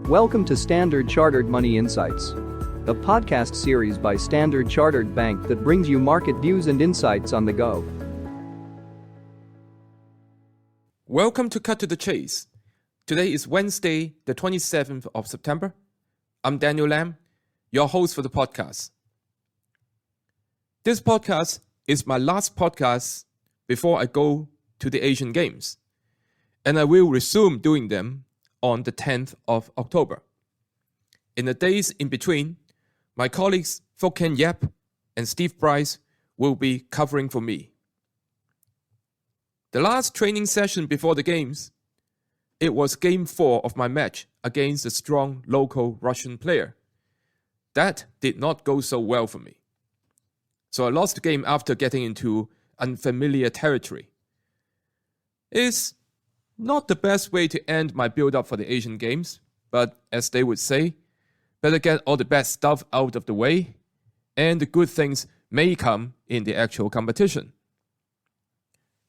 Welcome to Standard Chartered Money Insights, a podcast series by Standard Chartered Bank that brings you market views and insights on the go. Welcome to Cut to the Chase. Today is Wednesday, the 27th of September. I'm Daniel Lam, your host for the podcast. This podcast is my last podcast before I go to the Asian Games, and I will resume doing them on the 10th of October. In the days in between, my colleagues Fook Ken Yap and Steve Bryce will be covering for me. The last training session before the games, it was game 4 of my match against a strong local Russian player. That did not go so well for me. So I lost the game after getting into unfamiliar territory. It's not the best way to end my build-up for the Asian Games, but as they would say, better get all the bad stuff out of the way, and the good things may come in the actual competition.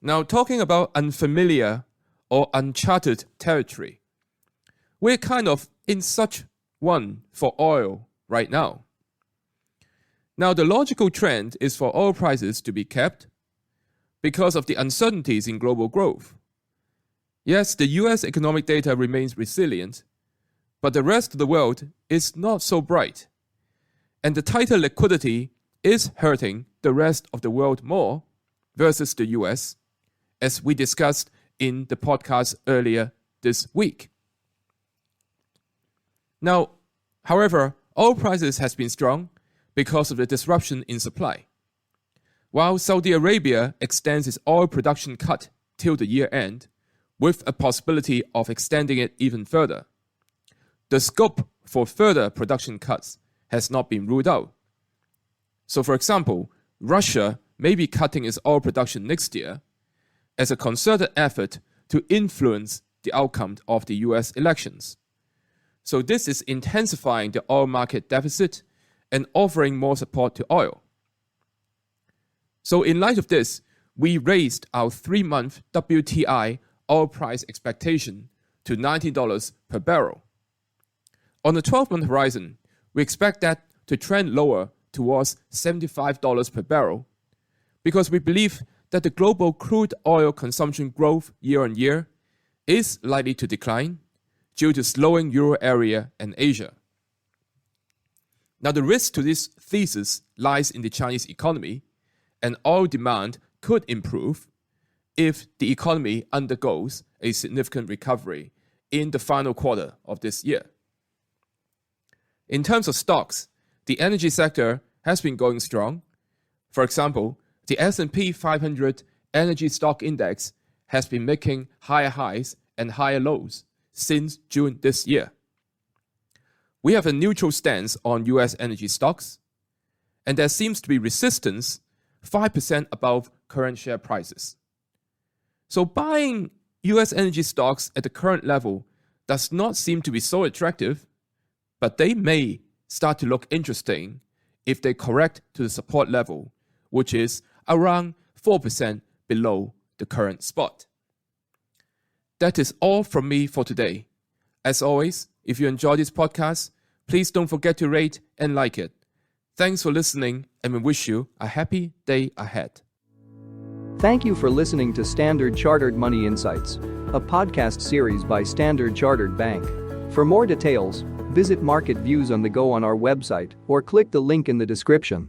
Now, talking about unfamiliar or uncharted territory, we're kind of in such one for oil right now. Now, the logical trend is for oil prices to be kept because of the uncertainties in global growth. Yes, the US economic data remains resilient, but the rest of the world is not so bright. And the tighter liquidity is hurting the rest of the world more versus the US, as we discussed in the podcast earlier this week. Now, however, oil prices has been strong because of the disruption in supply. While Saudi Arabia extends its oil production cut till the year end, with a possibility of extending it even further, the scope for further production cuts has not been ruled out. So, for example, Russia may be cutting its oil production next year as a concerted effort to influence the outcome of the US elections. So this is intensifying the oil market deficit and offering more support to oil. So in light of this, we raised our 3-month WTI oil price expectation to $90 per barrel. On the 12-month horizon, we expect that to trend lower towards $75 per barrel because we believe that the global crude oil consumption growth year on year is likely to decline due to slowing Euro area and Asia. Now, the risk to this thesis lies in the Chinese economy, and oil demand could improve if the economy undergoes a significant recovery in the final quarter of this year. In terms of stocks, the energy sector has been going strong. For example, the S&P 500 Energy Stock Index has been making higher highs and higher lows since June this year. We have a neutral stance on US energy stocks, and there seems to be resistance 5% above current share prices. So buying US energy stocks at the current level does not seem to be so attractive, but they may start to look interesting if they correct to the support level, which is around 4% below the current spot. That is all from me for today. As always, if you enjoy this podcast, please don't forget to rate and like it. Thanks for listening, and we wish you a happy day ahead. Thank you for listening to Standard Chartered Money Insights, a podcast series by Standard Chartered Bank. For more details, visit Market Views on the Go on our website or click the link in the description.